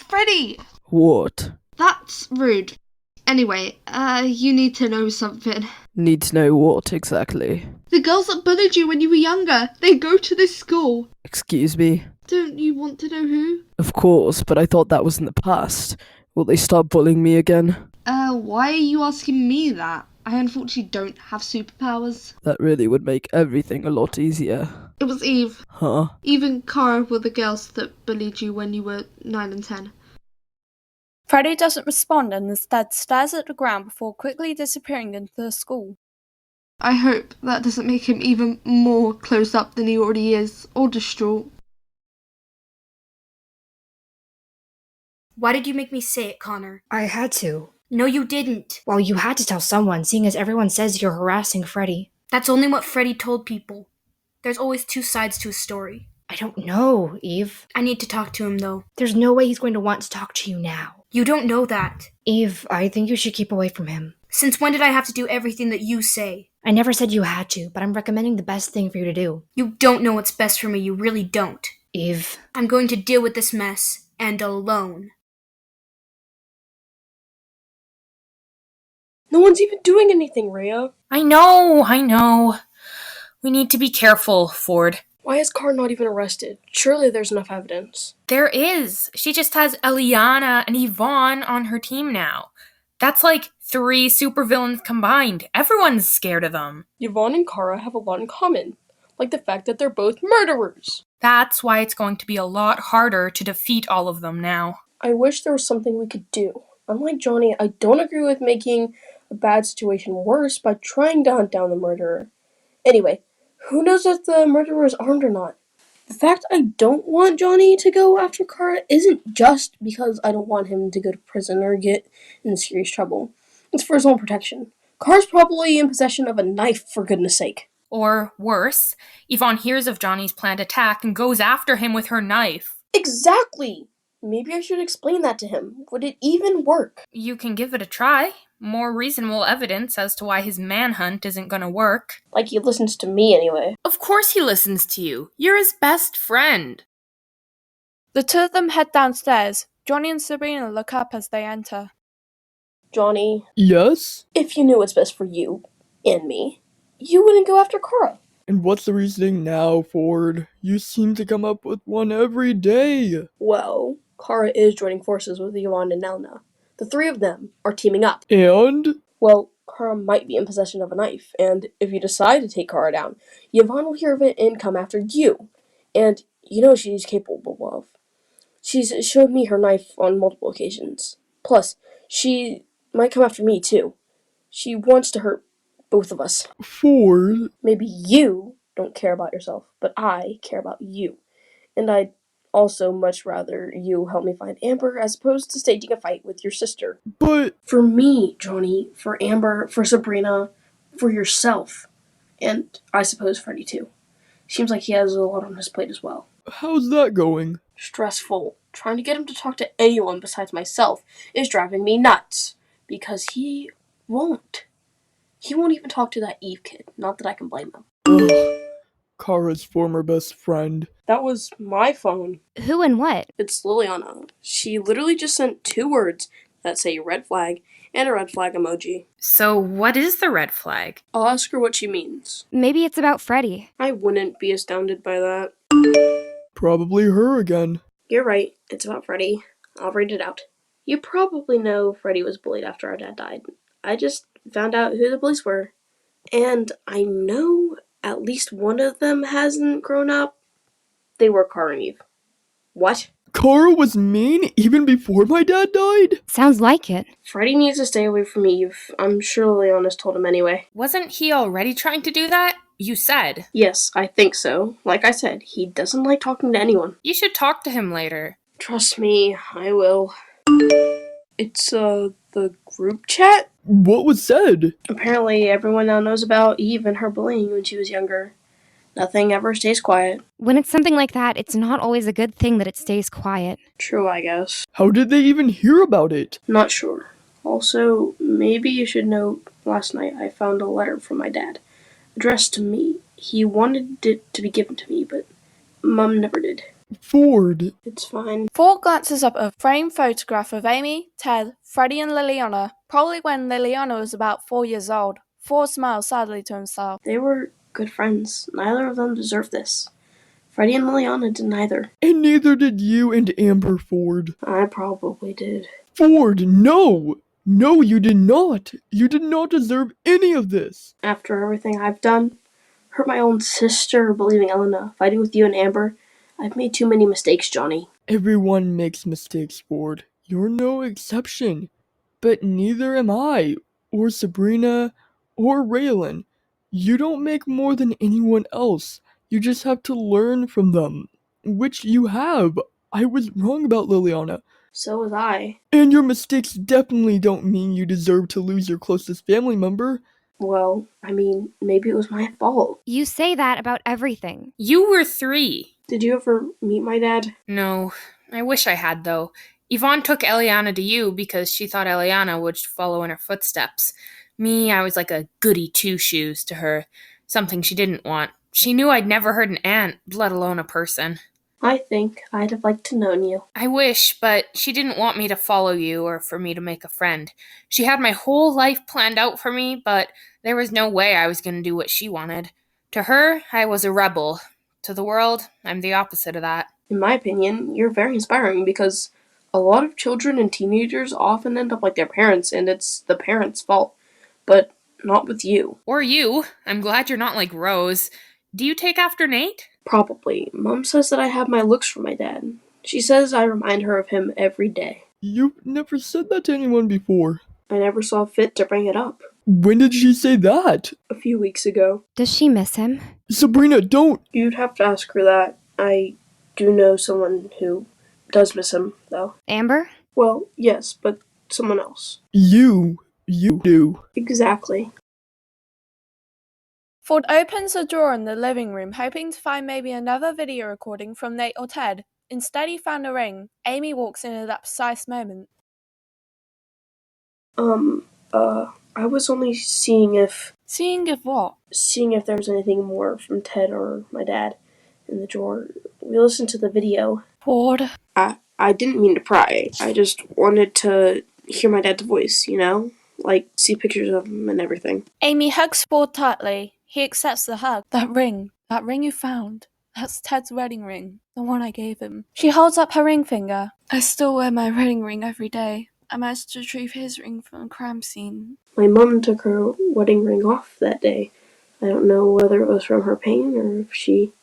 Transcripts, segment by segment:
Freddie! What? That's rude. Anyway, you need to know something. Need to know what exactly? The girls that bullied you when you were younger, they go to this school. Excuse me? Don't you want to know who? Of course, but I thought that was in the past. Will they start bullying me again? Why are you asking me that? I unfortunately don't have superpowers. That really would make everything a lot easier. It was Eve. Huh? Eve and Cara were the girls that bullied you when you were 9 and 10. Freddie doesn't respond and instead stares at the ground before quickly disappearing into the school. I hope that doesn't make him even more closed up than he already is, or distraught. Why did you make me say it, Connor? I had to. No, you didn't. Well, you had to tell someone, seeing as everyone says you're harassing Freddie. That's only what Freddie told people. There's always two sides to a story. I don't know, Eve. I need to talk to him, though. There's no way he's going to want to talk to you now. You don't know that. Eve, I think you should keep away from him. Since when did I have to do everything that you say? I never said you had to, but I'm recommending the best thing for you to do. You don't know what's best for me, you really don't. Eve. I'm going to deal with this mess, and alone. No one's even doing anything, Rhea. I know. We need to be careful, Ford. Why is Carr not even arrested? Surely there's enough evidence. There is. She just has Lilliana and Yvonne on her team now. That's like 3 supervillains combined. Everyone's scared of them. Yvonne and Kara have a lot in common, like the fact that they're both murderers. That's why it's going to be a lot harder to defeat all of them now. I wish there was something we could do. Unlike Johnny, I don't agree with making a bad situation worse by trying to hunt down the murderer. Anyway, who knows if the murderer is armed or not? The fact I don't want Johnny to go after Kara isn't just because I don't want him to go to prison or get in serious trouble. It's for his own protection. Kara's probably in possession of a knife, for goodness sake. Or worse, Yvonne hears of Johnny's planned attack and goes after him with her knife. Exactly! Maybe I should explain that to him. Would it even work? You can give it a try. More reasonable evidence as to why his manhunt isn't gonna work. Like he listens to me anyway. Of course he listens to you. You're his best friend. The two of them head downstairs. Johnny and Sabrina look up as they enter. Johnny, Yes? if you knew what's best for you and me, you wouldn't go after Kara. And what's the reasoning now, Ford? You seem to come up with one every day. Well, Kara is joining forces with Yvonne and Nelna. The 3 of them are teaming up. And? Well, Kara might be in possession of a knife, and if you decide to take Kara down, Yvonne will hear of it and come after you. And you know what she's capable of. She's showed me her knife on multiple occasions. Plus, she might come after me too. She wants to hurt both of us. Ford? Maybe you don't care about yourself, but I care about you. And I'd also much rather you help me find Amber as opposed to staging a fight with your sister. But... For me, Johnny, for Amber, for Sabrina, for yourself. And I suppose Freddie too. Seems like he has a lot on his plate as well. how's that going? Stressful. Trying to get him to talk to anyone besides myself is driving me nuts. Because he won't. He won't even talk to that Eve kid. Not that I can blame him. Ugh. Kara's former best friend. That was my phone. Who and what? It's Lilliana. She literally just sent 2 words that say red flag and a red flag emoji. So what is the red flag? I'll ask her what she means. Maybe it's about Freddie. I wouldn't be astounded by that. Probably her again. You're right. It's about Freddie. I'll read it out. You probably know Freddie was bullied after our dad died. I just found out who the bullies were. And I know at least one of them hasn't grown up. They were Cara and Eve. What? Carl was mean even before my dad died? Sounds like it. Freddie needs to stay away from Eve. I'm sure Lilliana's told him anyway. Wasn't he already trying to do that? You said. Yes, I think so. Like I said, he doesn't like talking to anyone. You should talk to him later. Trust me, I will. It's, the group chat? What was said? Apparently everyone now knows about Eve and her bullying when she was younger. Nothing ever stays quiet. When it's something like that, it's not always a good thing that it stays quiet. True, I guess. How did they even hear about it? Not sure. Also, maybe you should know, last night I found a letter from my dad, addressed to me. He wanted it to be given to me, but Mum never did. Ford. It's fine. Ford glances up at a framed photograph of Amy, Ted, Freddie and Lilliana, probably when Lilliana was about 4 years old. Ford smiles sadly to himself. They were good friends. Neither of them deserved this. Freddie and Lilliana did neither. And neither did you and Amber, Ford. I probably did. Ford, no! No, you did not! You did not deserve any of this! After everything I've done, hurt my own sister, believing Elena, fighting with you and Amber, I've made too many mistakes, Johnny. Everyone makes mistakes, Ford. You're no exception. But neither am I, or Sabrina, or Rayalynn. You don't make more than anyone else. You just have to learn from them. Which you have. I was wrong about Lilliana. So was I. And your mistakes definitely don't mean you deserve to lose your closest family member. Well, I mean, maybe it was my fault. You say that about everything. You were 3. Did you ever meet my dad? No, I wish I had, though. Yvonne took Eliana to you because she thought Eliana would follow in her footsteps. Me, I was like a goody two-shoes to her, something she didn't want. She knew I'd never hurt an ant, let alone a person. I think I'd have liked to known you. I wish, but she didn't want me to follow you or for me to make a friend. She had my whole life planned out for me, but there was no way I was going to do what she wanted. To her, I was a rebel. To the world, I'm the opposite of that. In my opinion, you're very inspiring because a lot of children and teenagers often end up like their parents, and it's the parents' fault. But not with you. Or you. I'm glad you're not like Rose. Do you take after Nate? Probably. Mom says that I have my looks from my dad. She says I remind her of him every day. You've never said that to anyone before. I never saw fit to bring it up. When did she say that? A few weeks ago. Does she miss him? Sabrina, don't! You'd have to ask her that. I do know someone who does miss him, though. Amber? Well, yes, but someone else. You do. Exactly. Ford opens a drawer in the living room, hoping to find maybe another video recording from Nate or Ted. Instead, he found a ring. Amy walks in at that precise moment. I was only seeing if Seeing if what? there was anything more from Ted or my dad in the drawer. We listened to the video. Ford. I didn't mean to pry. I just wanted to hear my dad's voice, you know? Like, see pictures of him and everything. Amy hugs Ford tightly. He accepts the hug. That ring you found. That's Ted's wedding ring. The one I gave him. She holds up her ring finger. I still wear my wedding ring every day. I managed to retrieve his ring from the crime scene. My mom took her wedding ring off that day. I don't know whether it was from her pain or if she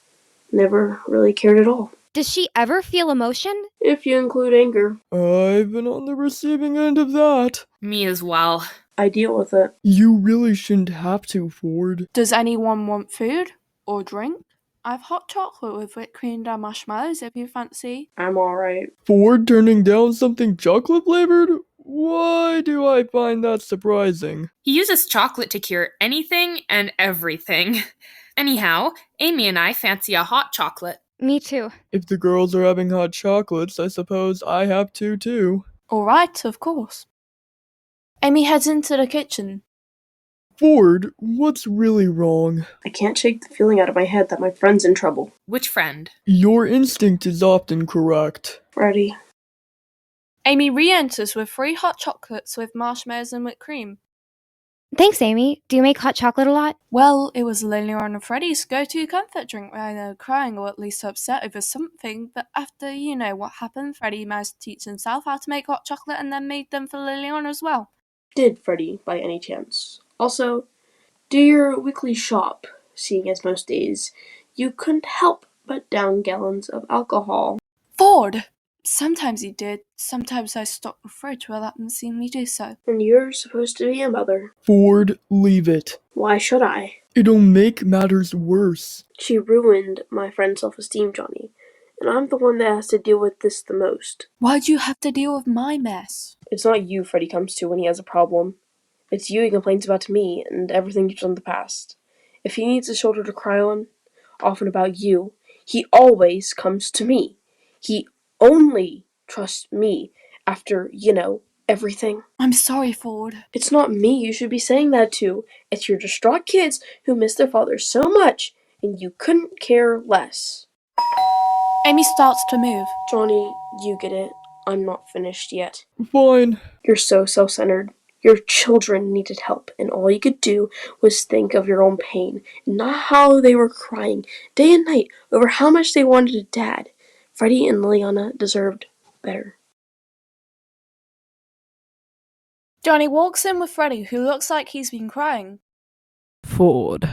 never really cared at all. Does she ever feel emotion? If you include anger. I've been on the receiving end of that. Me as well. I deal with it. You really shouldn't have to, Ford. Does anyone want food? Or drink? I've hot chocolate with whipped cream and marshmallows if you fancy. I'm alright. Ford turning down something chocolate flavored? Why do I find that surprising? He uses chocolate to cure anything and everything. Anyhow, Amy and I fancy a hot chocolate. Me too. If the girls are having hot chocolates, I suppose I have to too. Alright, of course. Amy heads into the kitchen. Ford, what's really wrong? I can't shake the feeling out of my head that my friend's in trouble. Which friend? Your instinct is often correct. Freddie. Amy re-enters with 3 hot chocolates with marshmallows and whipped cream. Thanks, Amy. Do you make hot chocolate a lot? Well, it was Lilliana and Freddie's go-to comfort drink when they were crying or at least upset over something, but after you know what happened, Freddie managed to teach himself how to make hot chocolate and then made them for Lilliana as well. Did Freddie, by any chance? Also, do your weekly shop, seeing as most days you couldn't help but down gallons of alcohol. Ford! Sometimes he did. Sometimes I stopped the fridge to let him see me do so. And you're supposed to be a mother. Ford, leave it. Why should I? It'll make matters worse. She ruined my friend's self-esteem, Johnny. And I'm the one that has to deal with this the most. Why'd you have to deal with my mess? It's not you Freddie comes to when he has a problem. It's you he complains about to me, and everything keeps on the past. If he needs a shoulder to cry on, often about you, he always comes to me. He only trusts me after, everything. I'm sorry, Ford. It's not me you should be saying that to. It's your distraught kids who miss their father so much, and you couldn't care less. Amy starts to move. Johnny, you get it. I'm not finished yet. Fine. You're so self-centered. Your children needed help, and all you could do was think of your own pain, and not how they were crying day and night over how much they wanted a dad. Freddie and Lilliana deserved better. Johnny walks in with Freddie, who looks like he's been crying. Ford,